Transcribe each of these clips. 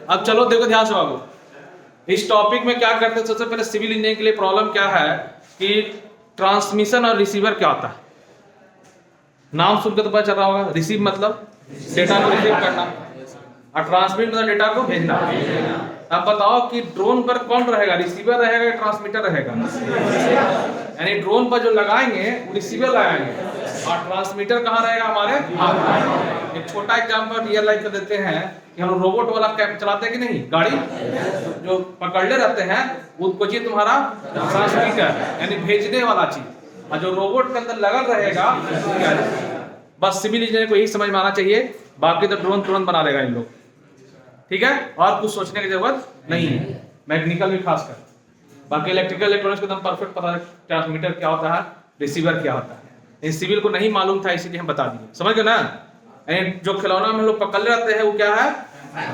अब चलो देखो ध्यान से बाबू, इस टॉपिक में क्या करते हैं, सबसे पहले सिविल इंजीनियरिंग के लिए प्रॉब्लम क्या है कि ट्रांसमिशन और रिसीवर क्या होता है। नाम सुनकर तो पता चल रहा होगा, रिसीव मतलब डेटा को रिसीव करना और ट्रांसमिट मतलब डेटा को भेजना। अब बताओ कि ड्रोन पर कौन रहेगा, रिसीवर रहेगा या ट्रांसमीटर रहेगा? यानी ड्रोन पर जो लगाएंगे वो रिसीवर लगाएंगे और ट्रांसमीटर कहाँ रहेगा, हमारे हाथ। एक छोटा एग्जांपल रियल लाइफ का देते हैं कि हम रोबोट वाला कैब चलाते हैं कि नहीं, गाड़ी जो पकड़ने रहते हैं उसको चाहिए तुम्हारा ट्रांसमीटर यानी भेजने वाला चीज, और जो रोबोट के अंदर लगा रहेगा। बस सिविल इंजीनियर को यही समझ में आना चाहिए, बाकी तो ड्रोन तुरंत बना लेगा इन लोग, ठीक है, और कुछ सोचने की जरूरत नहीं है, मैकेनिकल भी खासकर। बाकी इलेक्ट्रिकल इलेक्ट्रॉनिक्स को एकदम परफेक्ट पता है ट्रांसमीटर क्या होता है, रिसीवर क्या होता है। इन सिविल को नहीं मालूम था इसीलिए हम बता दिए, समझ गए ना। जो खिलौना में हम लोग पकड़ रहते हैं वो क्या है,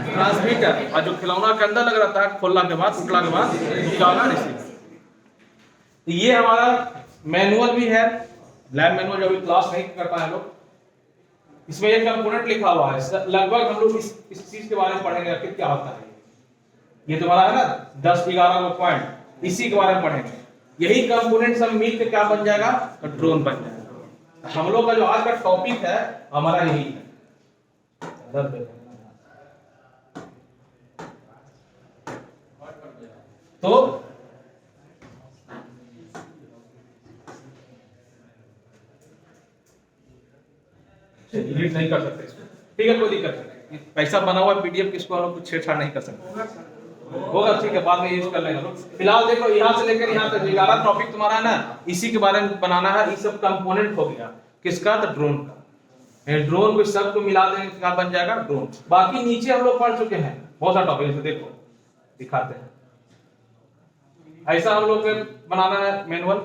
ट्रांसमीटर, और जो खिलौना के अंदर लग रहता है खोलने के बाद टूटने के बाद क्या होगा, रिसीवर। ये हमारा मैनुअल भी है, लैब मैनुअल जो अभी क्लास नहीं कर पाए लोग, इसमें एक कंपोनेंट लिखा हुआ है। लगभग हम लोग इस चीज के बारे में पढ़ेंगे आखिर क्या होता है। ये तुम्हारा है ना 10-11 को पॉइंट, इसी के बारे में पढ़ेंगे। यही कंपोनेंट सब मिल के क्या बन जाएगा, तो ड्रोन बन जाएगा। हम लोग का जो आज का टॉपिक है हमारा यही है। तो एडिट नहीं कर सकते इसको, ठीक है, कोई दिक्कत नहीं। पैसा बना हुआ पीडीएफ किसको हम लोग कुछ छेड़छाड़ नहीं कर सकते, होगा ठीक है, बाद में यूज कर लेंगे लोग। फिलहाल देखो यहाँ से लेकर यहाँ तक 11 टॉपिक तुम्हारा है ना, इसी के बारे में बनाना है। ये सब कंपोनेंट हो गया किसका, तो ड्रोन का। ड्रोन को सबको मिला देंगे क्या बन जाएगा, ड्रोन। बाकी नीचे हम लोग पढ़ चुके हैं बहुत सारा टॉपिक, जैसे देखो दिखाते हैं। ऐसा हम लोग बनाना है मैनुअल,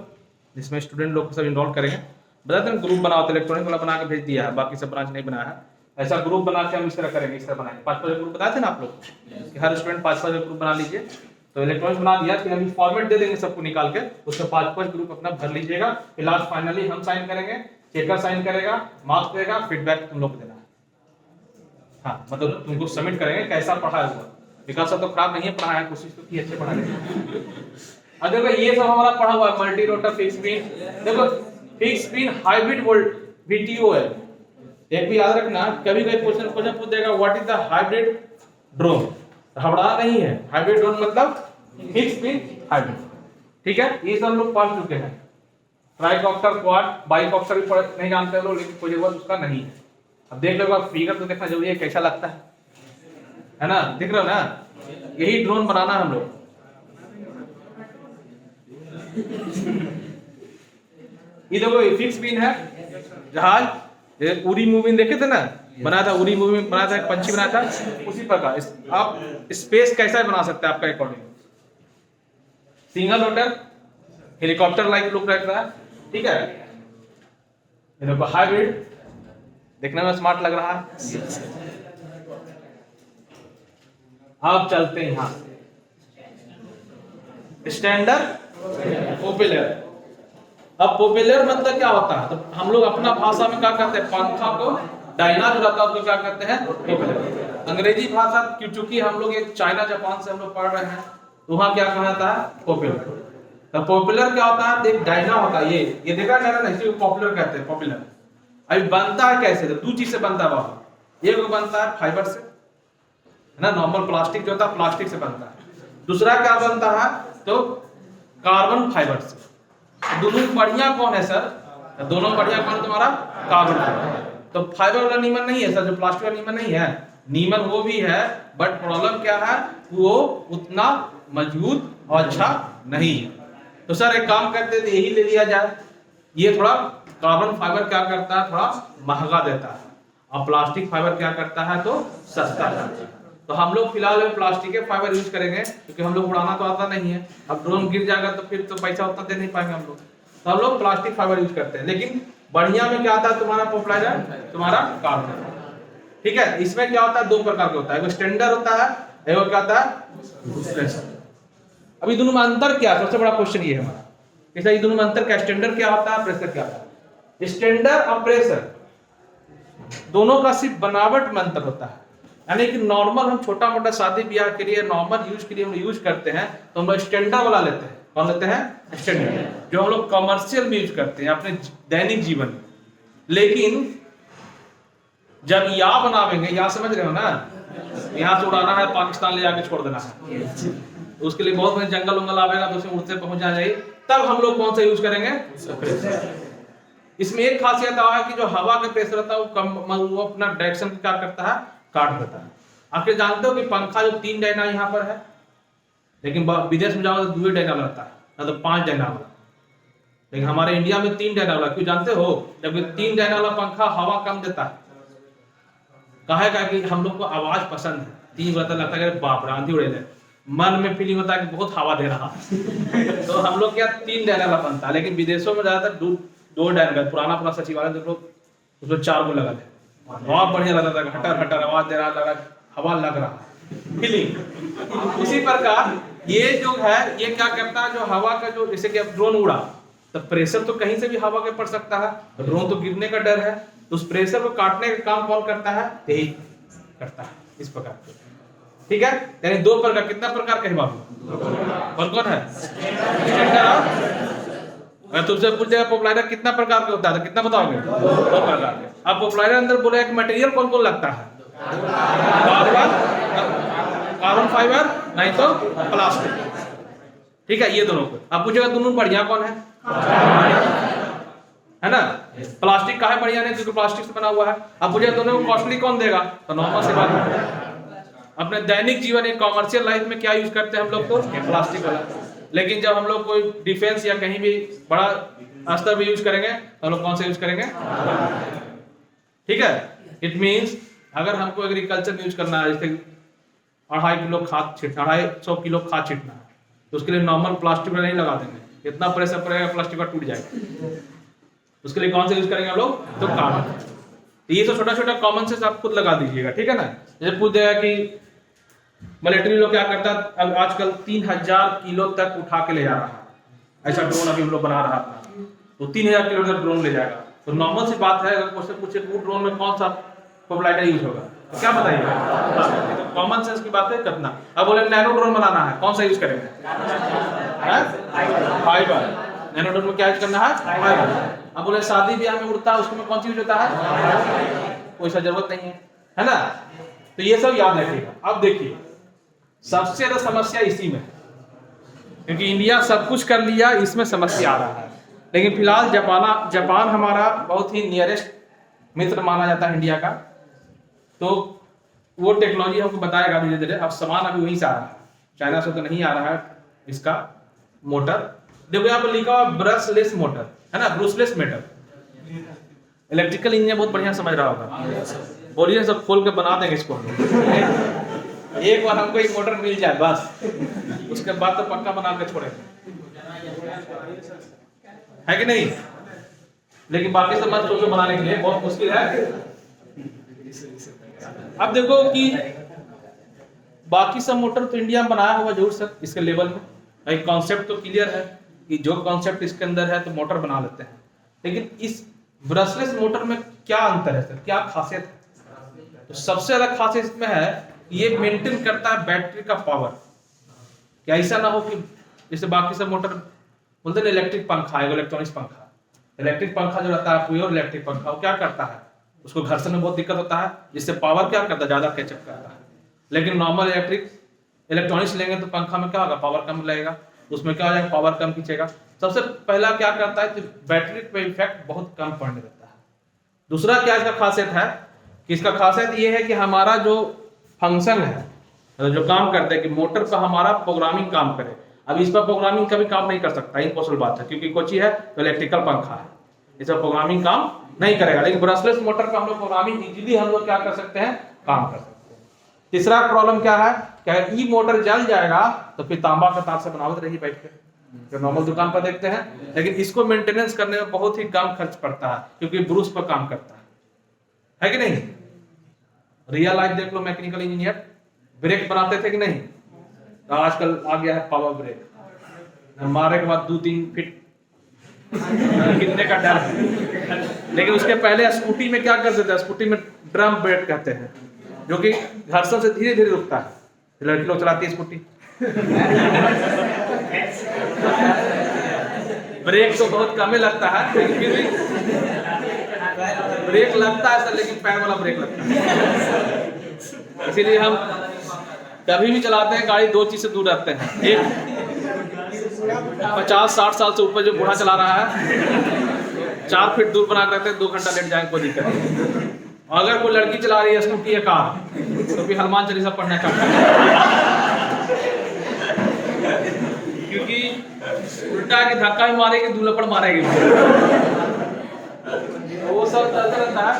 जिसमें स्टूडेंट लोग को सब इन्वॉल्व करेंगे। बताते हैं ग्रुप बनाओ, तो इलेक्ट्रॉनिक वाला बना के भेज दिया है, बाकी सब ब्रांच नहीं बनाया है। ऐसा ग्रुप बना के हम इस तरह करेंगे, इस तरह बनाएंगे। 5-5 ग्रुप बताए थे ना आप लोग कि हर स्टूडेंट 5-5 ग्रुप बना लीजिए। तो इलेक्ट्रॉनिक बना दिया, फिर अभी फॉर्मेट दे देंगे सबको निकाल के, उसके 5-5 ग्रुप अपना भर लीजिएगा। फिर लास्ट फाइनली हम साइन करेंगे, चेकर साइन करेगा, मार्क्स देगा, फीडबैक तुम लोग को देना है। हाँ मतलब तुमको सबमिट करेंगे कैसा पढ़ा हुआ। विकास तो खराब नहीं है पढ़ाया, कोशिश तो की अच्छे पढ़ाने। अब देखो ये सब हमारा पढ़ा हुआ है, मल्टी रोटर फिक्स स्पिन। देखो fix spin hybrid volt VTO है। एक भी याद रखना, कभी कोई क्वेश्चन पूछ देगा what is the hybrid drone, घबरा नहीं है। हाइब्रिड ड्रोन मतलब फिक्स स्पिन हाइब्रिड, ठीक है। ये सब लोग पढ़ चुके हैं। ट्राइकॉप्टर, क्वाड, बाइकॉप्टर भी नहीं जानते हो लोग, लेकिन कोई जरूरत उसका नहीं है। अब देख लो, फिगर तो देखना जरूरी है कैसा लगता है ना, दिख रहा है ना। यही ड्रोन बनाना है हम लोग। ये देखो ये फिक्स स्पिन है जहाज, उरी मूवी देखे थे ना, बनाया था उरी मूवी बनाया था, एक पंछी बनाया था, उसी प्रकार आप स्पेस कैसा बना सकते हैं आपका according. Single rotor helicopter like look रहता है, ठीक है। देखो हाइब्रिड देखने में स्मार्ट लग रहा है। अब चलते हैं यहां स्टैंडर्ड पॉपुलर। अब पॉपुलर मतलब क्या होता है, तो हम लोग अपना भाषा में क्या कहते हैं, पंखा को डायना जो रहता है उसको क्या कहते हैं, पॉपुलर। अंग्रेजी भाषा क्योंकि हम लोग एक चाइना जापान से हम लोग पढ़ रहे हैं, तो वहां क्या कहता है, पॉपुलर। तो पॉपुलर क्या होता है, एक डायना होता है, ये देखा ना, इसी को पॉपुलर कहते हैं, पॉपुलर। अभी बनता है कैसे, तो 2 चीज से बनता है बाबू। एक बनता है फाइबर से, है ना, नॉर्मल प्लास्टिक जो होता है प्लास्टिक से बनता है। दूसरा क्या बनता है, तो कार्बन फाइबर से। दोनों बढ़िया कौन है सर, दोनों बढ़िया कौन है तुम्हारा, कार्बन फाइबर। तो फाइबर वाला नीमन नहीं है सर, जो प्लास्टिक वाला नीमन नहीं है, नीमन वो भी है, बट प्रॉब्लम क्या है, वो उतना मजबूत और अच्छा नहीं है। तो सर एक काम करते हैं, यही ले लिया जाए। ये थोड़ा कार्बन फाइबर क्या करता है, थोड़ा महंगा देता है, और प्लास्टिक फाइबर क्या करता है, तो सस्ता करता है। तो हम लोग फिलहाल प्लास्टिक के फाइबर यूज करेंगे, क्योंकि हम लोग उड़ाना तो आता नहीं है। अब ड्रोन गिर जाएगा तो फिर तो पैसा उतना दे नहीं पाएंगे हम लोग, तो हम लोग प्लास्टिक फाइबर यूज करते हैं। लेकिन बढ़िया में क्या आता है तुम्हारा पॉपुलर, तुम्हारा कार्बन, ठीक है। इसमें क्या होता है, 2 प्रकार का होता है, एक स्टैंडर्ड होता है, एक क्या होता है प्रेशर। अभी दोनों में अंतर क्या है, सबसे बड़ा क्वेश्चन ये है हमारा, कैसा ये दोनों में अंतर क्या, स्टैंडर्ड क्या होता है, प्रेशर क्या होता है। स्टैंडर्ड और प्रेशर दोनों का सिर्फ बनावट में अंतर होता है, यानी कि नॉर्मल हम छोटा मोटा शादी ब्याह के लिए नॉर्मल यूज के लिए हम यूज करते हैं तो हम लोग स्टैंडर्ड वाला लेते हैं। कौन लेते हैं? स्टैंडर्ड, जो हम लोग कमर्शियल में यूज करते हैं अपने दैनिक जीवन में। लेकिन जब या बनावेंगे, या समझ रहे हो ना, यहाँ से उड़ाना है पाकिस्तान ले जाके छोड़ देना है, उसके लिए बहुत बड़े जंगल उंगल आवेगा तो उसमें उड़ते पहुंच जाना चाहिए, तब हम लोग कौन सा यूज करेंगे? इसमें एक खासियत है कि जो हवा का प्रेशर रहता है वो कम, वो अपना डायरेक्शन क्या करता है? काट देता है। आप जानते हो कि पंखा जो 3 डायना यहाँ पर है, लेकिन विदेश में जाओ तो 2 डायना रहता है, ना तो 5 डायना वाला। लेकिन हमारे इंडिया में 3 डायना वाला, क्यों जानते हो? जबकि 3 डायना वाला पंखा हवा कम देता है। कहा कि हम लोग को आवाज पसंद है, 3 बता लगता है बाप रे आंधी उड़े, मन में फीलिंग होता है कि बहुत हवा दे रहा तो हम लोग क्या 3 डायना वाला बनता है। लेकिन विदेशों में ज्यादातर 2 डायना, पुराना सचिवालय देख लो उसमें 4 को लगा थे, बहुत बढ़िया लगता था, हटर हटर आवाज दे रहा, लगा हवा लग रहा फीलिंग। उसी प्रकार ये जो है ये क्या करता है, जो हवा का जो, जैसे कि अब ड्रोन उड़ा तो प्रेशर तो कहीं से भी हवा के पड़ सकता है, ड्रोन तो गिरने का डर है, तो उस प्रेशर को काटने का काम कौन करता है? यही करता है, इस प्रकार। ठीक है, यानी 2 प्रकार, कितना प्रकार कहे बाबू? कौन कौन है? मैं तुमसे पूछ दिया पॉपुलराइजर कितना प्रकार का होता है, तो कितना बताओगे? 2 प्रकार के। अब पॉपुलराइजर अंदर बोले कि मटेरियल कौन कौन लगता है? कार्बन फाइबर, नहीं तो प्लास्टिक। ठीक है, ये दोनों को। अब पूछेगा दोनों बढ़िया कौन है? है ना? प्लास्टिक का है बढ़िया नहीं, क्योंकि प्लास्टिक से बना हुआ है। अब पूछेगा दोनों को कॉस्टली कौन देगा? तो नॉर्मल से बात है, अपने दैनिक जीवन एक कॉमर्शियल लाइफ में क्या यूज करते हैं हम लोग? तो प्लास्टिक वाला। लेकिन जब हम लोग कोई डिफेंस या कहीं भी बड़ा स्तर पे यूज करेंगे तो हम लोग कौन सा यूज करेंगे? ठीक है, इट मींस अगर हमको एग्रीकल्चर में यूज करना है, जैसे 250 किलो खाद छीटना, 250 किलो खाद छीटना है, तो उसके लिए नॉर्मल प्लास्टिक में नहीं लगा देंगे, इतना प्रेशर पड़ेगा प्लास्टिक का टूट जाएगा। उसके लिए कौन सा यूज करेंगे हम लोग? तो कार्बन। तो ये तो छोटा छोटा कॉमन सेंस आप खुद लगा दीजिएगा, ठीक है ना। जैसे पूछ देगा कि मिलिट्री लोग क्या करता है, अब आजकल 3000 किलो तक उठा के ले जा रहा है, ऐसा ड्रोन अभी हम लोग बना रहा था, तो 3000 किलो तक ड्रोन ले जाएगा। तो नॉर्मल सी बात है, अगर क्वेश्चन पूछे वो ड्रोन में कौन सा पॉपुलराइजर यूज होगा, तो क्या बताइएगा? तो कॉमन सेंस की बात है कितना। अब बोले नैनो ड्रोन बनाना है, कौन सा यूज करेंगे? फाइबर। नैनो ड्रोन में क्या यूज करना है? फाइबर। अब बोले शादी ब्याह में उड़ता है, उसमें कौन सा यूज होता है? कोई सा जरूरत नहीं है ना। तो ये सब याद रखिएगा। अब देखिए सबसे ज्यादा समस्या इसी में, क्योंकि इंडिया सब कुछ कर लिया, इसमें समस्या आ रहा है। लेकिन फिलहाल जापान हमारा बहुत ही नियरेस्ट मित्र माना जाता है इंडिया का, तो वो टेक्नोलॉजी हमको बताएगा धीरे धीरे। अब सामान अभी वहीं से आ रहा है, चाइना से तो नहीं आ रहा है इसका मोटर। देखो यहाँ पर लिखा हुआ ब्रशलेस मोटर है ना, ब्रशलेस मोटर। इलेक्ट्रिकल इंजीनियर बहुत बढ़िया समझ रहा होगा, बोलिए सब खोल के बना देंगे इसको। एक बार हमको एक मोटर मिल जाए बस, उसके बाद तो पक्का बना के छोड़ेंगे, है कि नहीं। लेकिन बाकी सब मत सोचो, बनाने के लिए बहुत मुश्किल है। अब देखो कि बाकी सब मोटर तो इंडिया में बनाया होगा जरूर सर, इसके लेवल में एक कॉन्सेप्ट तो क्लियर है कि जो कॉन्सेप्ट इसके अंदर है तो मोटर बना लेते हैं। लेकिन इस ब्रशलेस मोटर में क्या अंतर है सर, क्या खासियत है? तो सबसे ज्यादा खासियत इसमें है ये मेंटेन करता है बैटरी का पावर। क्या ऐसा ना हो कि जैसे बाकी सब मोटर बोलते हैं इलेक्ट्रिक पंखा है, इलेक्ट्रॉनिक्स पंखा, इलेक्ट्रिक पंखा जो रहता है प्योर इलेक्ट्रिक पंखा, वो क्या करता है, उसको घर्षण में बहुत दिक्कत होता है, जिससे पावर क्या करता है, ज्यादा कैचअप करता है। लेकिन नॉर्मल इलेक्ट्रॉनिक्स लेंगे तो पंखा में क्या होगा, पावर कम लगेगा, उसमें क्या हो जाएगा, पावर कम खींचेगा। सबसे पहला क्या करता है कि बैटरी पे इफेक्ट बहुत कम पड़ने देता है। दूसरा क्या इसका खासियत है कि इसका खासियत ये है कि हमारा जो फंक्शन है, जो काम करते हैं कि मोटर पर हमारा प्रोग्रामिंग काम करे। अब इस पर प्रोग्रामिंग कभी काम नहीं कर सकता, इम्पॉसिबल बात है, क्योंकि कोची है तो इलेक्ट्रिकल पंखा है, इस पर प्रोग्रामिंग काम नहीं करेगा। लेकिन ब्रशलेस मोटर पर हम लोग प्रोग्रामिंग इजीली हम लोग क्या कर सकते हैं, काम कर सकते हैं। तीसरा प्रॉब्लम क्या है, क्या ई मोटर जल जाएगा तो फिर तांबा का तार से बनावट रही बैठ के, जो नॉर्मल दुकान पर देखते हैं। लेकिन इसको मेंटेनेंस करने में बहुत ही कम खर्च पड़ता है, क्योंकि ब्रूस पर काम करता है कि नहीं। रियल लाइफ देख लो, मैकेनिकल इंजीनियर ब्रेक बनाते थे कि नहीं, तो आजकल आ गया है पावर ब्रेक, मारे के बाद 2-3 फीट गिरने का डर है। लेकिन उसके पहले स्कूटी में क्या करते थे, स्कूटी में ड्रम ब्रेक कहते हैं, जो कि घर्षण से धीरे धीरे रुकता है। लड़की लोग चलाती है स्कूटी, ब्रेक तो बहुत कम ही लगता है, लेकिन फिर भी ब्रेक लगता है सर, लेकिन पैर वाला ब्रेक लगता है। इसीलिए हम कभी भी चलाते हैं गाड़ी दो चीज से दूर रखते हैं। एक 50-60 साल से ऊपर जो बूढ़ा चला रहा है 4 फीट दूर बना कर रखते हैं, 2 घंटा लेट जाएंगे कोई दिक्कत नहीं। और अगर कोई लड़की चला रही है स्कूटी या कार तो भी हनुमान चालीसा पढ़ना चाहिए, क्योंकि उल्टा के धक्का भी मारेगी, दूल्हा मारेगी, वो सब चलता रहता है।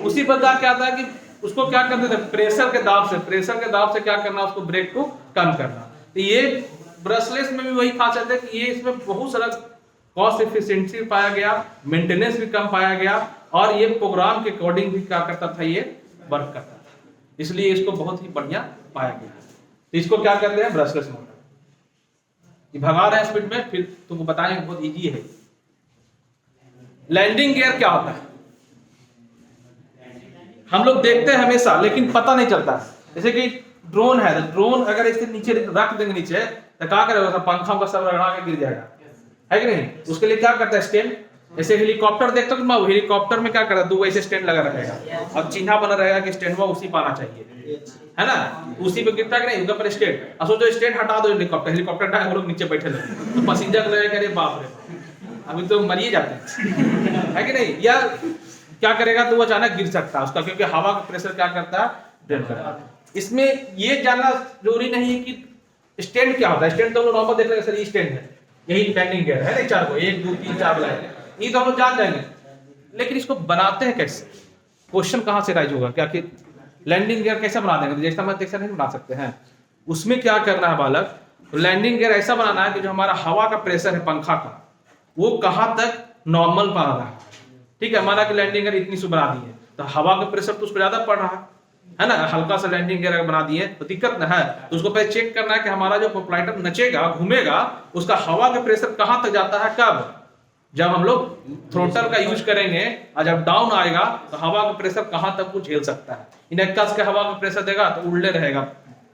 उसी प्रकार क्या आता है कि उसको क्या करते थे, प्रेशर के दाब से क्या करना, उसको ब्रेक को कम करना। तो ये ब्रशलेस में भी वही खासियत है कि ये इसमें बहुत सारा कॉस्ट एफिशिएंसी पाया गया, मेंटेनेंस भी कम पाया गया, और ये प्रोग्राम के अकॉर्डिंग भी क्या करता था, ये वर्क करता था, इसलिए इसको बहुत ही बढ़िया पाया गया। तो इसको क्या कहते हैं, ब्रशलेस मोटर। ये भगा रहे हैं स्पीड में, फिर तुमको बताएंगे, बहुत इजी है। लैंडिंग गियर क्या होता है हम लोग देखते हैं हमेशा, लेकिन पता नहीं चलता। जैसे कि ड्रोन है, तो ड्रोन अगर इसे नीचे रख देंगे नीचे तो क्या करेगा, पंखा का सब रगड़ा के गिर जाएगा, है कि नहीं। उसके लिए क्या करता है, स्टैंड। जैसे हेलीकॉप्टर देखते हो, हेलीकॉप्टर में क्या करता है, 2 ऐसे स्टैंड लगा रहेगा और चिन्हा बना रहेगा कि स्टैंड में उसी पाना चाहिए, है ना, उसी पे गिरता कि नहीं, उनका पर स्टैंड। अब सोचो स्टैंड हटा दो, हेलीकॉप्टर हम लोग नीचे बैठे रहे तो पैसेंजर लगेगा, अरे बाप रे अभी तो मर ही जाते हैं, है कि नहीं। या क्या करेगा, तो वो अचानक गिर सकता है उसका, क्योंकि हवा का प्रेशर क्या करता है, ड्रेन करता है। इसमें ये जानना जरूरी नहीं है कि स्टैंड क्या होता है। स्टैंड तो हम लोग नॉर्मल देख रहे हैं, सर ये स्टैंड है, यही लैंडिंग गियर है ना, 4 को 1 2 3 4 लाइन, ये तो हम लोग जान जाएंगे। लेकिन इसको बनाते हैं कैसे, क्वेश्चन कहां से राइज होगा, क्या कि लैंडिंग गियर कैसे बना देंगे, जैसा मैं जैसा नहीं बना सकते हैं। उसमें क्या करना है बालक, लैंडिंग गियर ऐसा बनाना है कि जो हमारा हवा का प्रेशर है पंखा का, वो कहां तक नॉर्मल पा रहा है। ठीक है, माना कि लैंडिंग गियर इतनी सी बना दी है, तो हवा का प्रेशर तो उस पर ज्यादा पड़ रहा है ना। हल्का सा लैंडिंग गियर अगर बना दिए तो दिक्कत ना है, तो उसको पहले चेक करना है कि हमारा जो प्रोपेलर नचेगा, घूमेगा, उसका हवा का प्रेशर कहां तक जाता है, कब, जब हम लोग थ्रोटल का यूज करेंगे और जब डाउन आएगा तो हवा का प्रेशर कहां तक वो झेल सकता है। इन्हें कस के हवा का प्रेशर देगा तो उल्टे रहेगा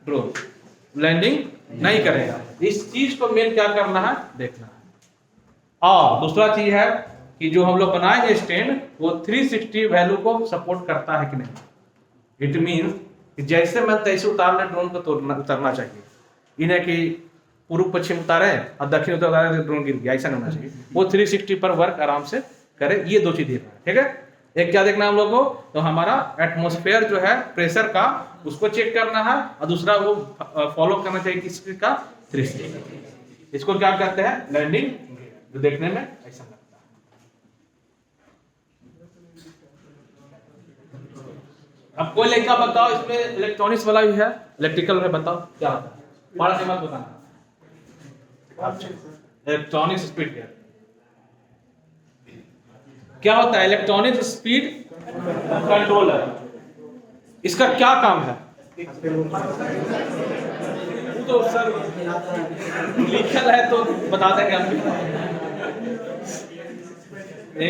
ड्रोन, लैंडिंग नहीं करेगा। इस चीज को मेन क्या करना है, देखना है। और दूसरा चीज है कि जो हम लोग बनाएंगे स्टैंड, वो 360 वैल्यू को सपोर्ट करता है कि नहीं। इट मींस कि जैसे मैं तैसे उतारना, ड्रोन को उतरना चाहिए, इन्हें कि पूर्व पश्चिम उतारे और दक्षिण उतारे तो ड्रोन गिर गया, ऐसा नहीं होना चाहिए। वो 360 पर वर्क आराम से करे, ये 2 चीज देखना है, ठीक है। एक क्या देखना है हम लोग को, तो हमारा एटमॉस्फेयर जो है प्रेशर का, उसको चेक करना है, और दूसरा वो फॉलो करना चाहिए किसकी का, 360। इसको क्या कहते हैं, लैंडिंग, जो देखने में ऐसा लगता है। अब कोई लड़का बताओ, इसमें इलेक्ट्रॉनिक्स वाला भी है, इलेक्ट्रिकल में बताओ क्या होता है, बड़ा से मत बताना। इलेक्ट्रॉनिक स्पीड क्या होता है, इलेक्ट्रॉनिक स्पीड कंट्रोलर, इसका क्या काम है, तो सर लिखल है तो बता देंगे हम भी।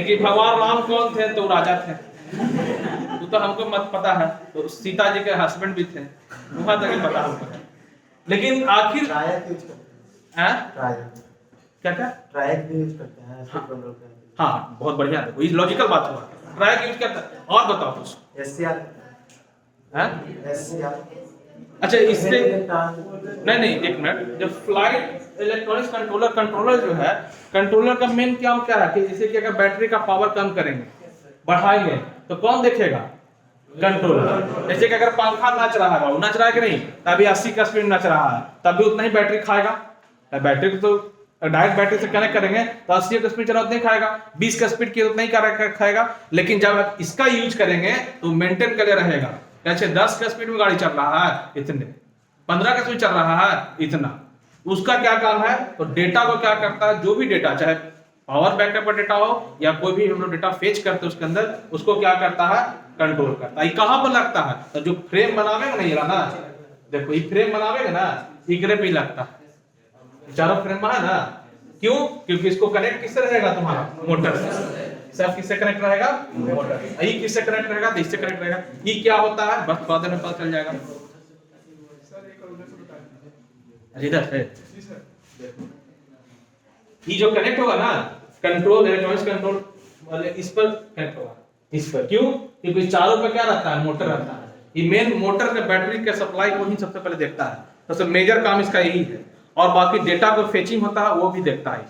कि भगवान राम कौन थे, तो राजा थे, तो हमको मत पता है, तो सीता जी के हस्बैंड भी थे, वहां तक पता हमको। लेकिन आखिर क्या ट्रायक भी यूज करते हैं, हाँ बहुत बढ़िया है, वही लॉजिकल बात हुआ, ट्रायक यूज करता है। और बताओ कुछ, एससीआर, अच्छा इससे नहीं, एक मिनट, जब फ्लाइट इलेक्ट्रॉनिक्स कंट्रोलर जो है, कंट्रोलर का मेन काम क्या है कि जैसे कि अगर बैटरी का पावर कम करेंगे, बढ़ाएंगे, तो कौन देखेगा, कंट्रोलर। जैसे कि अगर पंखा नच रहा है, नच रहा है कि नहीं, तभी 80 का स्पीड नच रहा है, तभी उतना ही बैटरी खाएगा। बैटरी को तो डायरेक्ट बैटरी से कनेक्ट करेंगे तो 80 का स्पीड चला उतना ही खाएगा, 20 का स्पीड की उतना ही खाएगा। लेकिन जब इसका यूज करेंगे तो मेंटेन करे रहेगा, कैसे 10 का स्पीड में गाड़ी चल रहा है इतने, 15 का स्पीड चल रहा है इतना। उसका क्या काम है, तो डेटा को क्या करता है, जो भी डेटा, चाहे पावर बैकअप का डेटा हो या कोई भी हम लोग डेटा फेच करते हैं उसके अंदर, उसको क्या करता है, कंट्रोल करता है। ये कहां पर लगता है, तो जो फ्रेम बनावेगा ना, ये ना देखो, ये फ्रेम बनावेगा ना, इकरे पे लगता है, चारों फ्रेम है ना। क्यों, क्योंकि इसको कनेक्ट किससे रहेगा, तुम्हारा मोटर से। सब किससे कनेक्ट रहेगा? मोटर। ई किससे कनेक्ट रहेगा? तो इससे कनेक्ट रहेगा। ई क्या होता है? बस बाद में पता चल जाएगा। इधर है ये जो कनेक्ट होगा ना, कंट्रोल इलेक्ट्रॉनिक्स कंट्रोल वाले इस पर कनेक्ट होगा, इस पर। क्यों? क्योंकि चारों पे क्या रहता है? मोटर रहता है। ये मेन मोटर के बैटरी के सप्लाई को ही सबसे पहले देखता है, सबसे मेजर काम इसका यही है। और बाकी डेटा को फेचिंग होता है वो भी देखता है।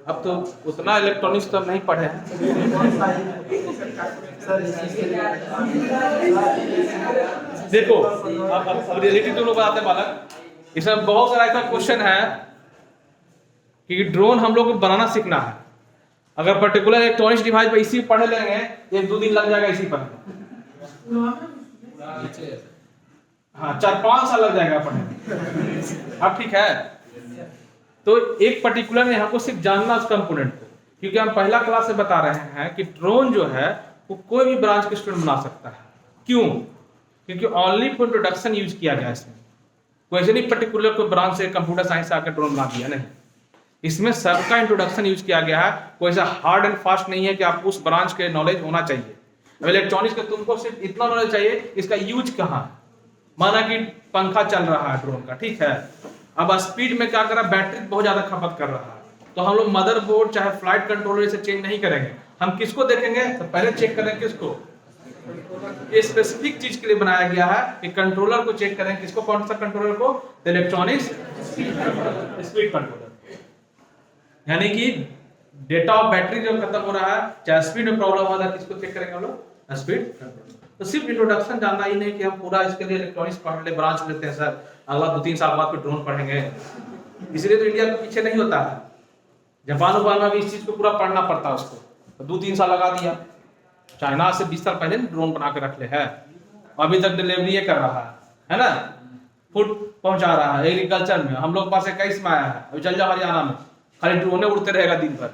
अब तो उतना इलेक्ट्रॉनिक्स तो हम नहीं पढ़े हैं। देखो अब रियलिटी तुम लोग बताते हैं बालक, इसमें बहुत सारा ऐसा क्वेश्चन है कि ड्रोन हम लोग को बनाना सीखना है। अगर पर्टिकुलर इलेक्ट्रॉनिक्स डिवाइस पे इसी पढ़े लेंगे 1-2 दिन लग जाएगा इसी पर। हाँ 4-5 साल लग जाएगा पढ़ने। अब ठीक है, तो एक पर्टिकुलर में हमको सिर्फ जानना उस कंपोनेंट को, क्योंकि हम पहला क्लास से बता रहे हैं कि ड्रोन जो है वो कोई भी ब्रांच के स्टूडेंट बना सकता है। क्यों? क्योंकि ओनली फॉर इंट्रोडक्शन यूज किया गया इसमें। कोई ऐसे नहीं पर्टिकुलर कोई ब्रांच से कंप्यूटर साइंस से आकर ड्रोन बना दिया, नहीं। इसमें सबका इंट्रोडक्शन यूज किया गया है। कोई ऐसा हार्ड एंड फास्ट नहीं है कि आपको उस ब्रांच के नॉलेज होना चाहिए। अब इलेक्ट्रॉनिक्स का तुमको सिर्फ इतना नॉलेज चाहिए इसका यूज कहाँ है। माना कि पंखा चल रहा है ड्रोन का, ठीक है, अब स्पीड में क्या कर रहा है, बैटरी बहुत ज्यादा खपत कर रहा है, तो हम लोग मदरबोर्ड चाहे फ्लाइट कंट्रोलर से चेंज नहीं करेंगे। हम किसको देखेंगे? तो पहले चेक करें किसको, स्पेसिफिक चीज के लिए बनाया गया है कि कंट्रोलर को चेक करें। किसको? कौन सा कंट्रोलर को? Electronics speed controller. यानी कि डेटा ऑफ बैटरी जो खत्म हो रहा है, चाहे स्पीड में प्रॉब्लम हो रहा है, किसको चेक करेंगे हम लोग? Speed controller. तो सिर्फ इंट्रोडक्शन जानना ही नहीं कि हम पूरा इसके लिए इलेक्ट्रॉनिक्स पढ़ ले, ब्रांच लेते हैं सर, अगला 2-3 साल बाद फिर ड्रोन पढ़ेंगे। इसलिए तो इंडिया के पीछे नहीं होता है। जापान में भी इस चीज को पूरा पढ़ना पड़ता है उसको, तो 2-3 साल लगा दिया। चाइना से 20 साल पहले ड्रोन बना के रख ले है, अभी तक डिलीवरी कर रहा है ना, फूड पहुंचा रहा है। एग्रीकल्चर में हम लोग पास 21 में आया है, अभी चल जाओ हरियाणा में खाली ड्रोने उड़ते रहेगा दिन भर।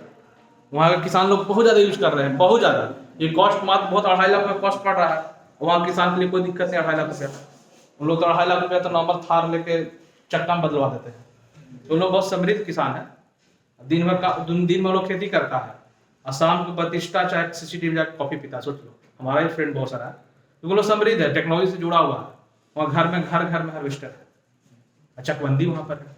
वहाँ के किसान लोग बहुत ज्यादा यूज कर रहे हैं, बहुत ज्यादा। ये कॉस्ट मात्र बहुत 2.5 लाख में कॉस्ट पड़ रहा है। वहाँ किसान के लिए कोई दिक्कत नहीं, 2.5 लाख रुपया। उन लोग तो 2.5 लाख रुपया तो नॉर्मल थार लेके चक्का में बदलवा देते हैं। तो उन लोग बहुत समृद्ध किसान है। दिन में लोग खेती करता है और शाम को प्रतिष्ठा चाहे सीसीटीवी जाकर कॉफी पीता। सोच लो, हमारा ही फ्रेंड बहुत सारा है, तो लोग समृद्ध है, टेक्नोलॉजी से जुड़ा हुआ है। वहाँ घर में हार्वेस्टर है, चकबंदी वहाँ पर है।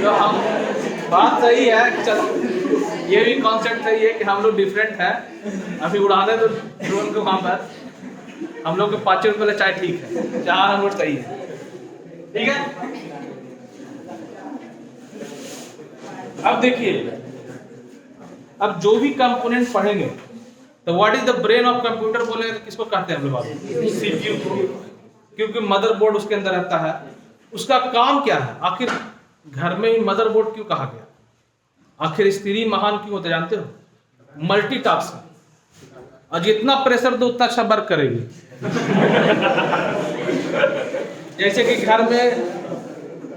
तो हम बात सही है, चलो ये भी कॉन्सेप्ट सही है कि हम लोग डिफरेंट है। अभी उड़ाने तो ड्रोन को वहां पर हम लोग के 5 रुपये वाला चाय ठीक है, 4 हम लोग सही है, ठीक है। अब देखिए, अब जो भी कंपोनेंट पढ़ेंगे तो what is the brain of computer बोलेंगे तो किसको कहते हैं हम लोग? सीपीयू को, क्योंकि मदरबोर्ड उसके अंदर रहता है। उसका काम क्या है? आखिर घर में ही मदरबोर्ड क्यों कहा गया? आखिर स्त्री महान क्यों होते जानते हो? मल्टीटास्किंग। और जितना प्रेशर दो उतना अच्छा वर्क करेगी। जैसे कि घर में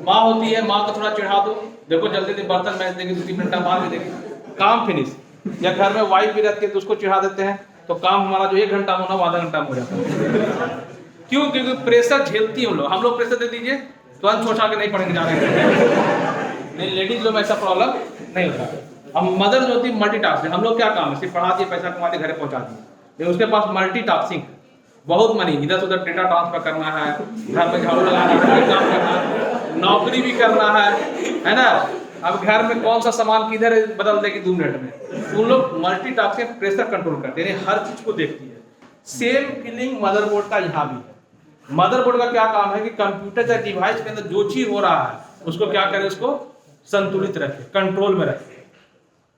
माँ होती है, माँ को थोड़ा चिढ़ा दो, देखो जल्दी से बर्तन मैच देगी, 2-3 घंटा बाद में देगी, काम फिनिश। या घर में वाइफ भी रहती है तो उसको चिढ़ा देते हैं, तो काम हमारा जो 1 घंटा होना वो आधा घंटा में हो जाता है। क्यों? क्योंकि प्रेशर झेलती है हम लोग प्रेशर दे दीजिए तो हम छोटा के नहीं पढ़ेंगे, जा रहे हैं। नहीं, लेडीज लोग में ऐसा प्रॉब्लम नहीं होता। अब मदर जो होती है मल्टीटास्किंग। हम लोग क्या काम है? सिर्फ पढ़ा दिए, पैसा कमा दिए, घर पहुंचा दिए। लेकिन उसके पास मल्टीटास्किंग बहुत मनी, इधर से उधर डेटा ट्रांसफर करना है, घर में झाड़ू लगाना है, काम करना है, नौकरी भी करना है ना। अब घर में कौन सा सामान किधर बदल देगी 2 मिनट में। उन लोग मल्टीटास्किंग प्रेशर कंट्रोल करते हैं, हर चीज को देखती है। सेम फीलिंग मदरबोर्ड का यहाँ भी है। मदरबोर्ड का क्या काम है कि कंप्यूटर या डिवाइस के अंदर जो चीज हो रहा है उसको क्या करे? उसको संतुलित रखे, कंट्रोल में रखे,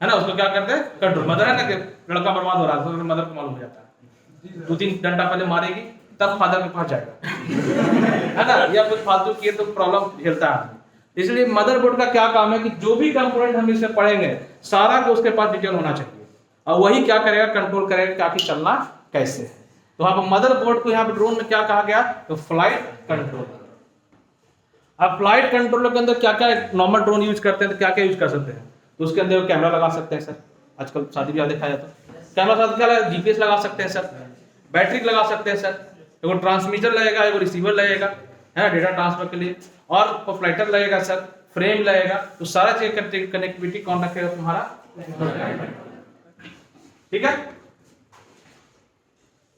है ना। उसको क्या करते हैं? कंट्रोल। मदर है ना कि लड़का बर्बाद हो रहा है तो मदर को मालूम हो जाता है, 2-3 डंडा पहले मारेगी तब फादर के पास जाएगा, है ना। या कुछ फालतू किए तो प्रॉब्लम झेलता है। इसलिए मदरबोर्ड का क्या काम है कि जो भी कंपोनेंट हम इसमें पढ़ेंगे सारा को उसके पास डिटेल होना चाहिए, और वही क्या करेगा? कंट्रोल करेगा कि आखिर चलना कैसे है। तो यहाँ पर मदरबोर्ड को यहाँ पे ड्रोन में क्या कहा गया? तो फ्लाइट कंट्रोलर। अब फ्लाइट कंट्रोलर के अंदर क्या क्या नॉर्मल ड्रोन यूज करते हैं, तो क्या क्या यूज कर सकते हैं? तो उसके अंदर कैमरा लगा सकते हैं सर, आजकल शादी ब्याह देखा जाता है, कैमरा साथ क्या जीपीएस लगा सकते हैं सर, बैटरी लगा सकते हैं सर, एगो ट्रांसमीटर लगेगा, एगो रिसीवर लगेगा, है ना, डेटा ट्रांसफर के लिए, और प्रोपराइटर लगेगा सर, फ्रेम लगेगा। तो सारा चीज कनेक्टिविटी कौन रखेगा? तुम्हारा। ठीक है,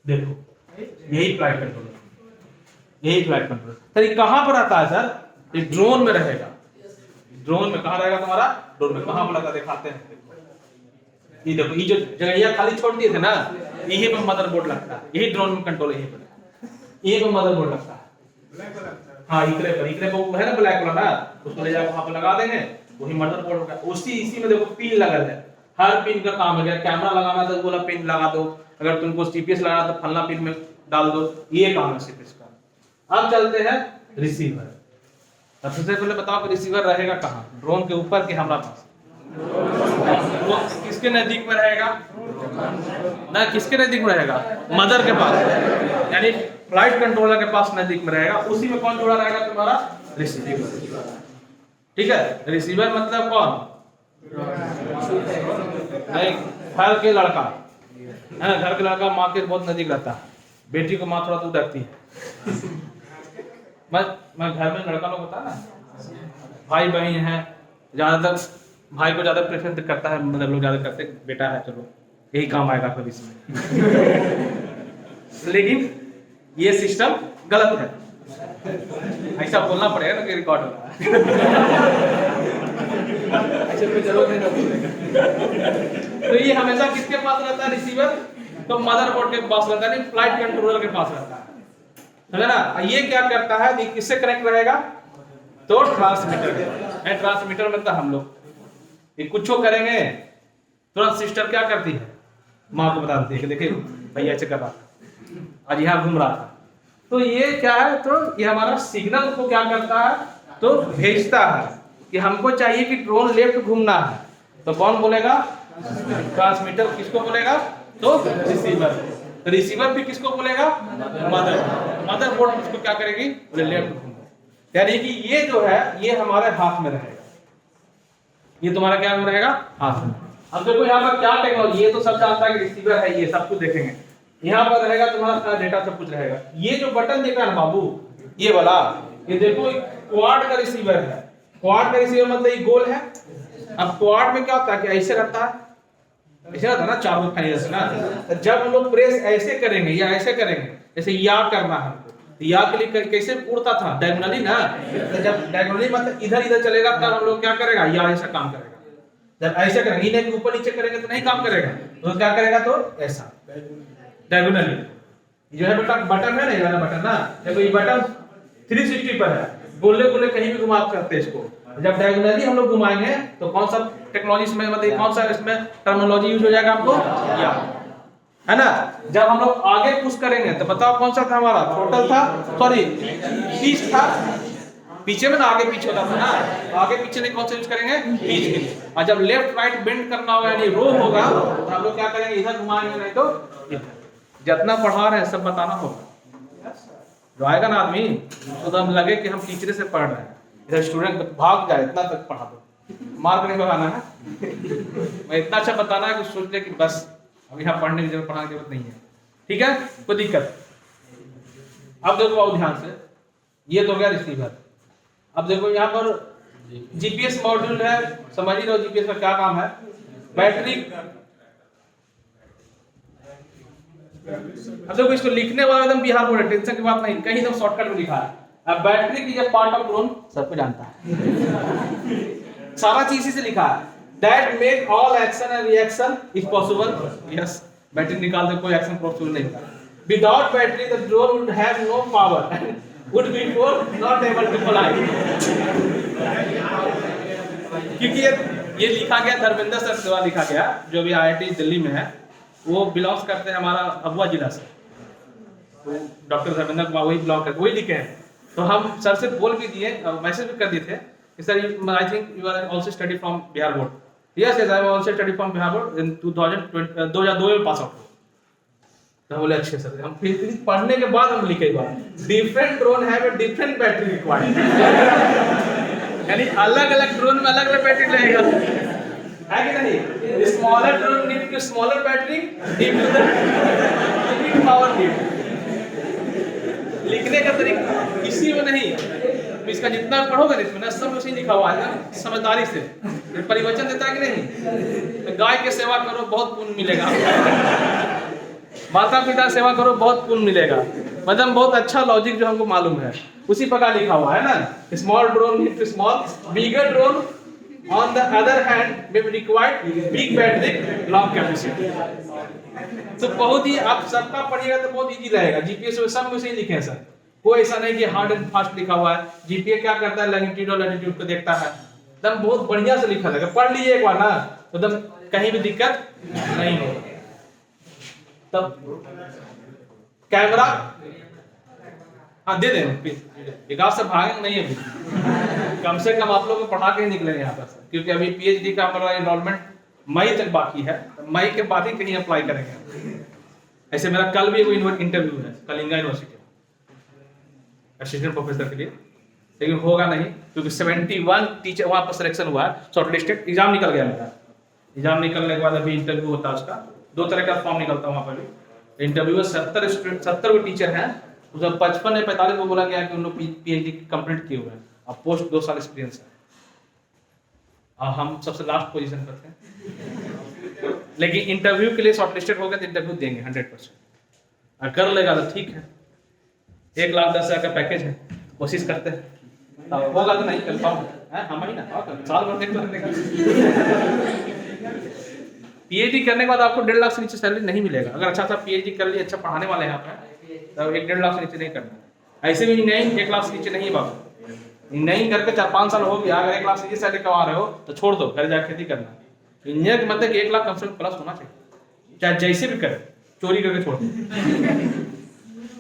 देखो यही फ्लाइट कंट्रोलर, यही फ्लाइट कंट्रोलर सर। ये कहां पर आता है सर? ये ड्रोन में रहेगा। ड्रोन में कहां रहेगा तुम्हारा? ड्रोन में। कहां पर लगा दिखाते हैं, ये देखो, ये जो जगह खाली छोड़ दिए थे ना, यही पे मदरबोर्ड लगता है, यही ड्रोन में कंट्रोल, यही पे मदरबोर्ड लगता है। हाँ, इकरे पर वो है ना ब्लैक वाला ना, उसको ले जाकर वहां पर लगा देंगे, वही मदरबोर्ड होगा। इसी में देखो पिन लगल है, हर पिन का काम है। कैमरा लगाना तो बोला पिन लगा दो, अगर तुमको जीपीएस लगाना तो फलना पिन में डाल दो, ये काम है सिर्फ इसका। अब चलते हैं रिसीवर। अब सबसे पहले बताओ कि रिसीवर रहेगा कहाँ? ड्रोन के ऊपर कि हमारा पास? वो किसके नजदीक में रहेगा ना? किसके नजदीक में रहेगा? मदर के पास, यानी फ्लाइट कंट्रोलर के पास नजदीक में रहेगा। उसी में कौन जुड़ा रहेगा? तुम्हारा रिसीवर। ठीक है, रिसीवर मतलब कौन? घर के लड़का है, घर के लड़का माँ के बहुत नजदीक रहता है, बेटी को माँ थोड़ा दूर रखती है। मैं घर में लड़का लोग होता है ना, भाई बहन है, ज्यादातर भाई को ज्यादा प्रेफरेंस करता है, मतलब लोग ज्यादा करते, बेटा है चलो यही काम आएगा फिर इसमें। लेकिन ये सिस्टम गलत है, ऐसा बोलना पड़ेगा ना कि रिकॉर्ड हो रहा है। तो ये हमेशा किसके पास रहता है? रिसीवर। तो मदरबोर्ड के पास रहता है, नहीं फ्लाइट कंट्रोलर के पास रहता है, समझे ना? ये क्या करता है? ये किससे कनेक्ट रहेगा? तो ट्रांसमीटर। ट्रांसमीटर मतलब हम लोग ये कुछ करेंगे, तुरंत सिस्टर क्या करती है? माँ को बता देती है कि देखिए भैया ऐसे कर रहा था, आज यहाँ घूम रहा था। तो ये क्या है? तो ये हमारा सिग्नल को क्या करता है? तो भेजता है कि हमको चाहिए कि ड्रोन लेफ्ट घूमना है, तो कौन बोलेगा? ट्रांसमीटर। किसको बोलेगा? तो रिसीवर। तो रिसीवर भी किसको बोलेगा? मदरबोर्ड उसको क्या करेगी? बोले लेफ्ट घूमना। यानी कि ये जो है ये हमारे हाथ में रहेगा, ये तुम्हारा क्या में रहेगा? हाथ में। अब देखो यहाँ पर क्या टेक्नोलॉजी, ये तो सब जानता है कि रिसीवर है, ये सब कुछ देखेंगे। यहाँ पर रहेगा तुम्हारा डेटा, सब कुछ रहेगा। ये जो बटन देख रहा है ना बाबू, ये वाला, ये देखो क्वाड का रिसीवर है। क्वाड का रिसीवर मतलब ये गोल है। अब क्वाड में क्या होता है कि ऐसे रहता है, ऐसे रहता है ना, चारों खाई ऐसे ना। जब हम लोग प्रेस ऐसे करेंगे या ऐसे करेंगे, जैसे या करना है हमको, या के लिए कैसे उड़ता था? डायगोनली ना। तो जब डायगोनली मतलब इधर इधर चलेगा तब हम लोग क्या करेगा? या ऐसा काम करेगा। जब ऐसे करेंगे, इन्हें के ऊपर नीचे करेंगे तो नहीं काम करेगा, तो क्या करेगा? तो ऐसा डायगोनली। जो है बटन है ना, ये वाला बटन ना, देखो ये बटन 360 पर है, गोले गोले कहीं भी घुमा सकते हैं इसको। जब डायगोनली हम लोग घुमाएंगे तो कौन सा टेक्नोलॉजी में, मतलब कौन सा इसमें टर्मिनोलॉजी यूज हो जाएगा हमको? या, है ना। जब हम लोग आगे पुश करेंगे तो बताओ कौन सा था हमारा? टोटल था, सॉरी पीच था। पीछे में ना आगे पीछे होता था ना, आगे पीछे नहीं, कौन सा यूज करेंगे? पीच के लिए। और जब लेफ्ट राइट बेंड करना होगा यानी रो होगा, तो हम लोग क्या करेंगे? इधर घुमाएंगे, नहीं तो जितना पढ़ा रहे हैं सब बताना होगा। जो आएगा ना आदमी तो हम लगे कि हम टीचर से पढ़ रहे हैं, इधर स्टूडेंट भाग जाए, इतना तक पढ़ा दो, मार्क नहीं लगाना है। मैं इतना अच्छा बताना है कि सोच ले कि बस अब यहाँ पढ़ने की जरूरत, पढ़ाने की जरूरत नहीं है। ठीक है, कोई दिक्कत? अब देखो आओ ध्यान से, ये तो हो गया रिसीवर। अब देखो यहाँ पर जीपीएस मॉड्यूल है, समझ ही लो जीपीएस का क्या काम है। बैटरी, अब देखो इसको लिखने वाला एकदम बिहार बोर्ड, टेंशन की बात नहीं, कहीं एकदम शॉर्टकट में लिखा है। अब बैटरी की पार्ट ऑफ ड्रोन सबको जानता है, सारा चीज इसी से लिखा है। That make all action and reaction is possible. Yes, battery निकाल दे कोई एक्शन पॉसिबल नहीं होता। Without battery, the drone would have no power and would be not able to fly. क्योंकि ये लिखा गया धर्मेंद्र सर द्वारा लिखा गया, जो भी आईआईटी दिल्ली में है, वो बिलोंग्स करते हैं हमारा भभुआ जिला से। तो डॉक्टर धर्मेंद्र कुमार वही बिलोंग करते, वही लिखे हैं। तो हम सर से बोल भी दिए, मैसेज भी कर दिए थे कि sir I think you are also study from Bihar board. Yes, yes, I have also studied from Bihar Board in 2002 में पास आउट। तो बोले अच्छे सर, हम फिर पढ़ने के बाद हम लिखे बात, different drone have a different battery required. यानी अलग-अलग ड्रोन में अलग-अलग बैटरी लगेगा, है कि नहीं? Smaller drone need to smaller battery, due to the read power read, लिखने का तरीका किसी में नहीं। तो इसका जितना पढ़ोगे इसमें ना सब उसी लिखा हुआ है ना, समझदारी से परिवचन देता है कि नहीं। तो गाय की सेवा करो बहुत पुण्य मिलेगा, माता पिता सेवा करो बहुत पुण्य मिलेगा, मतलब बहुत अच्छा लॉजिक जो हमको मालूम है उसी प्रकार लिखा हुआ है ना। Small drone need to small, bigger drone on the other hand may be required big battery long capacity. तो बहुत ही आप सबका पढ़िएगा तो बहुत इजी रहेगा। जीपीएस में सब में से ही लिखे हैं सर, कोई ऐसा नहीं कि हार्ड एंड फास्ट लिखा हुआ है। जीपीए क्या करता है, लैंगिट्यूड और लैटिट्यूड को देखता है, एकदम बहुत बढ़िया से लिखा रहेगा। पढ़ लीजिए एक बार ना, तो एकदम कहीं भी दिक्कत नहीं होगा। तब कैमरा हाँ दे दें, विकास से भागेंगे नहीं अभी, कम से कम आप लोग को पढ़ा के ही निकलेंगे यहाँ पर, क्योंकि अभी पीएचडी का हमारा एनरोलमेंट मई तक बाकी है, मई के बाद ही कहीं अप्लाई करेंगे। ऐसे मेरा कल भी एक इंटरव्यू है कलिंगा यूनिवर्सिटी असिस्टेंट प्रोफेसर के लिए, लेकिन होगा नहीं क्योंकि 71 टीचर वहाँ पर सिलेक्शन हुआ है, शॉर्टलिस्टेड। एग्जाम निकल गया मेरा, एग्जाम निकलने के बाद अभी इंटरव्यू होता है उसका, 2 तरह का फॉर्म निकलता है वहाँ पर भी। इंटरव्यू में 70 टीचर हैं, उसमें 55 या 45 को बोला गया कि उन लोग पीएचडी कंप्लीट किए हुए हैं, अब पोस्ट 2 साल एक्सपीरियंस है, और हम सबसे लास्ट पोजीशन पर थे। लेकिन इंटरव्यू के लिए शॉर्टलिस्टेड हो गए तो इंटरव्यू देंगे 100%, और कर लेगा तो ठीक है। 1,10,000 का पैकेज है, कोशिश करते हैं, तब होगा तो नहीं कर पाऊंगा हम ही ना, साल भर देख लेंगे। पीएचडी करने के बाद आपको 1.5 लाख से नीचे सैलरी नहीं मिलेगा। अगर अच्छा सा पीएचडी कर लिए, अच्छा पढ़ाने वाले हैं आप, तो 1.5 लाख से नीचे नहीं करना। ऐसे भी नहीं 1 लाख से नीचे नहीं है बाबू, नहीं करके 4-5 साल हो गया, अगर 1 लाख से नीचे सैलरी कमा रहे हो तो छोड़ दो, घर जाकर खेती करना। इंजीनियर के मतलब 1 लाख कम से कम प्लस होना चाहिए, चाहे जैसे भी करे, चोरी करके छोड़ दो।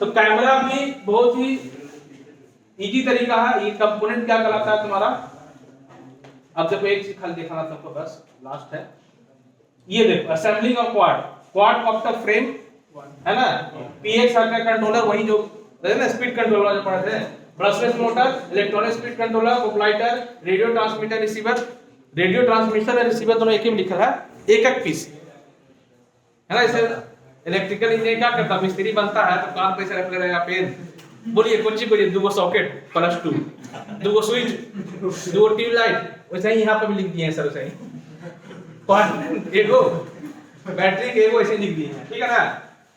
तो कैमरा भी बहुत ही इजी तरीका है। ये कंपोनेंट क्या कहलाता है तुम्हारा, अब देखो एक चीज खाली दिखाना तुमको बस, लास्ट है ये देखो, assembling of quad octal frame है ना, पीएक्स कंट्रोलर, वही जो है ना स्पीड कंट्रोलर जो पढ़े थे, brushless motor, electronic speed controller, पॉपुलाइटर, radio transmitter receiver. Radio transmitter और रिसीवर दोनों एक ही में लिखा है, एक पीस है ना। इसे इलेक्ट्रिकल इंजीनियर क्या करता है, मिस्त्री बनता है तो कार पे से रख लेगा पेन, बोलिए कुछ बोलिए 2 सॉकेट +2, 2 स्विच, 2 ट्यूबलाइट, वैसे ही यहाँ पे भी लिख दिए हैं सर, वैसे ही एगो बैटरी के एगो ऐसे लिख दिए हैं, ठीक है ना।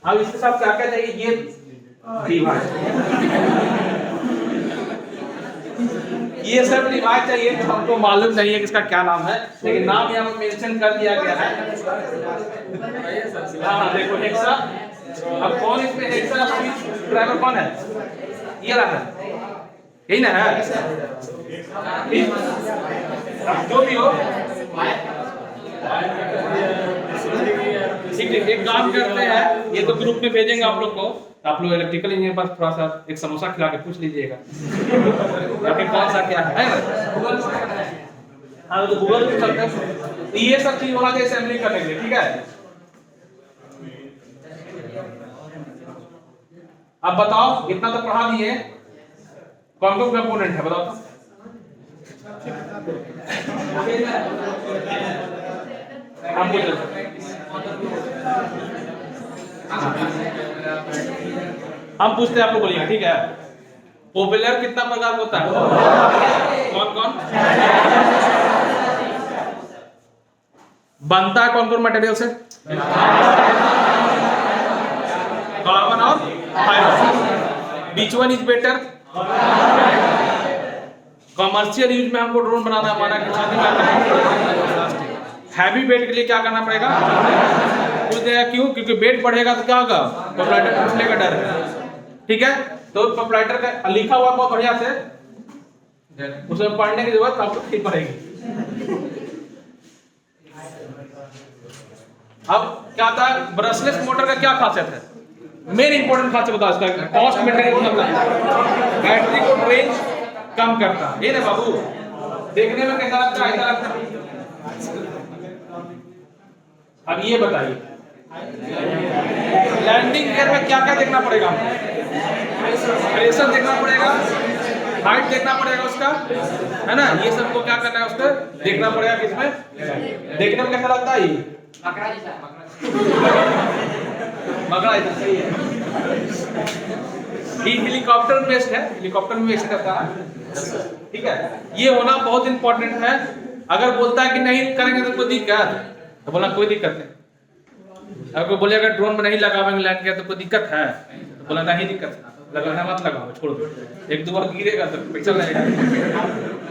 अब इसके साथ क्या क्या चाहिए, ये डिवाइस, ये सब डिवाइस चाहिए, तो हमको मालूम नहीं है कि इसका क्या नाम है, लेकिन नाम यहाँ पर मेंशन कर दिया गया है। हाँ देखो हेक्सा, अब कौन इसमें हेक्सा स्विच ड्राइवर कौन है, ये रहा है, यही ना है। अब जो भी हो ठीक है, एक काम करते हैं, ये तो ग्रुप में भेजेंगे आप लोग को, तो आप लोग इलेक्ट्रिकल इंजीनियर पास थोड़ा सा एक समोसा खिला के पूछ लीजिएगा कि कौन सा क्या है ना। हाँ तो गूगल पे चलते हैं, तो ये सब चीज होना चाहिए असेंबली करने के लिए, ठीक है। अब बताओ, इतना तो पढ़ा दिए, कौन कौन कंपोनेंट है बताओ। हम पूछते हैं, आपको बोलिएगा, ठीक है। पॉपुलर कितना प्रकार होता है, कौन कौन बनता है, कौन कौन मटेरियल से, कार्बन और fibre. Which one is better, commercial use में हमको ड्रोन बनाना है, माना कि शादी में हैवी वेट के लिए क्या करना पड़ेगा, पूछ देगा क्यों, क्योंकि वेट बढ़ेगा तो क्या होगा, पॉपुलेटर टूटने का डर है, ठीक है। तो पॉपुलेटर का लिखा हुआ बहुत बढ़िया से, उसमें पढ़ने की जरूरत आपको नहीं पड़ेगी। अब क्या था, ब्रशलेस मोटर का क्या खासियत है, मेन इंपॉर्टेंट खासियत बताओ इसका, कॉस्ट मेंटेनेंस, बैटरी को रेंज कम करता है, ये ना बाबू, देखने में कैसा लगता है, ऐसा लगता है। अब ये बताइए, लैंडिंग गियर में क्या क्या देखना पड़ेगा, प्रेशर देखना पड़ेगा, हाइट देखना पड़ेगा उसका, है ना, ये सबको क्या करना है, उसको देखना पड़ेगा। किसमें देखने में कैसा लगता है, मगड़ा इधर सही है। ये हेलीकॉप्टर बेस्ड है, हेलीकॉप्टर में ऐसे करता है, ठीक है। ये होना बहुत इंपॉर्टेंट है। अगर बोलता है कि नहीं करेंगे तो कोई दिक्कत, तो बोला कोई दिक्कत नहीं। अगर कोई बोलेगा ड्रोन में नहीं लगावेंगे लैंड किया तो कोई दिक्कत है, तो बोला नहीं दिक्कत, लगाना मत लगाओ, छोड़ दो, एक दो बार गिरेगा तो पैसा लगेगा।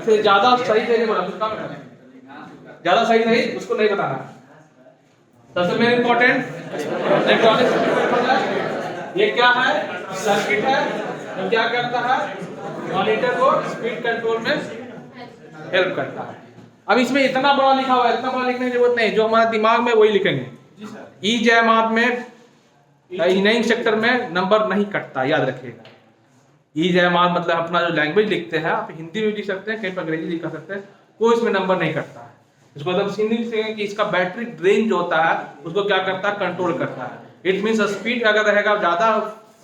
फिर ज्यादा सही नहीं बोला, कुछ काम करना, ज्यादा सही नहीं उसको नहीं बताना। सबसे मेन इंपॉर्टेंट इलेक्ट्रॉनिक, ये क्या है, सर्किट है जो क्या करता है, मॉनिटर को स्पीड कंट्रोल में हेल्प करता है। अब इसमें इतना बड़ा लिखा हुआ है, इतना बड़ा लिखने की जरूरत नहीं, जो हमारे दिमाग में वही लिखेंगे। ई जैमात में इंजीनियरिंग सेक्टर में नंबर नहीं कटता, याद रखिएगा। ई जैमात मतलब अपना जो लैंग्वेज लिखते हैं, आप हिंदी में लिख सकते हैं, कहीं पर अंग्रेजी लिख सकते हैं, कोई इसमें नंबर नहीं कटता है। इसको एकदम हिंदी में लिखेंगे कि इसका बैटरी ड्रेन जो होता है उसको क्या करता है, कंट्रोल करता है। इट मीन्स स्पीड अगर रहेगा ज्यादा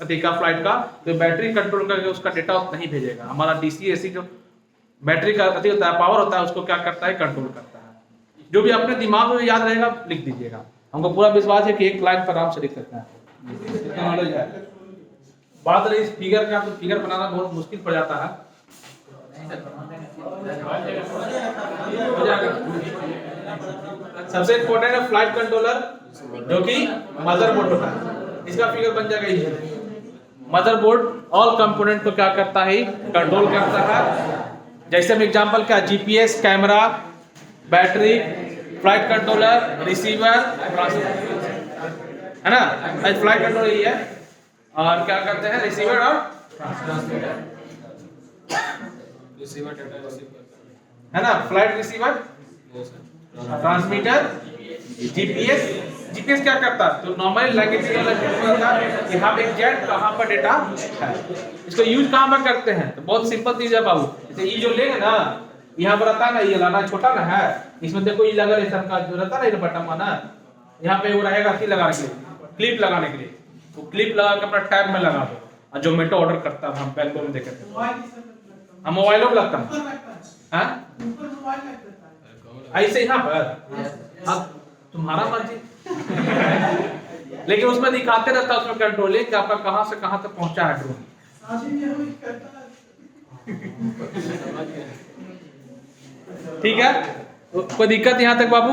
अधिक फ्लाइट का, तो बैटरी कंट्रोल करके उसका डेटा नहीं भेजेगा। हमारा डीसी एसी जो बैटरी का अधिक होता है, पावर होता है, उसको क्या करता है, कंट्रोल करता है। जो भी अपने दिमाग में याद रहेगा लिख दीजिएगा। हमको पूरा विश्वास है कि एक लाइन पर आराम से लिख सकते हैं, इतना नॉलेज है। बात रही फिगर का, तो फिगर बनाना बहुत मुश्किल पड़ जाता है। सबसे इम्पोर्टेंट है फ्लाइट कंट्रोलर, जो कि मदरबोर्ड होता है, इसका फिगर बन जाएगा ये। मदरबोर्ड ऑल कंपोनेंट को क्या करता है, कंट्रोल करता है। जैसे हम एग्जांपल क्या, GPS, camera, battery, flight controller, receiver, है ना। फ्लाइट कंट्रोलर ये है, और क्या करते हैं, रिसीवर और रिसीवर डाटा रिसीव करता है ना, flight receiver, transmitter, GPS. GPS क्या करता है, तो नॉर्मली लैंग्वेज वाला यहाँ पे एग्जैक्ट कहाँ पर डेटा है, इसको यूज कहाँ पर करते हैं, तो बहुत सिंपल चीज है बाबू। जैसे ये जो लेंगे ना, यहाँ पर रहता है ना, ये लाना छोटा ना है, इसमें देखो ये लगा रेशम का जो रहता है ना बटन वाला, यहाँ पे वो रहेगा कि लगाने के लिए, क्लिप लगाने के लिए, तो क्लिप लगा के अपना टैब में लगा दो। और जोमेटो ऑर्डर करता है, हम बैंकों में देखे थे, हम मोबाइलों में लगता है, ऐसे यहाँ पर अब तुम्हारा मर्जी। लेकिन उसमें दिखाते रहता है, उसमें कंट्रोलिंग कि आपका कहां से कहां तक पहुंचा है ड्रोन। ठीक है, तो कोई दिक्कत यहां तक बाबू?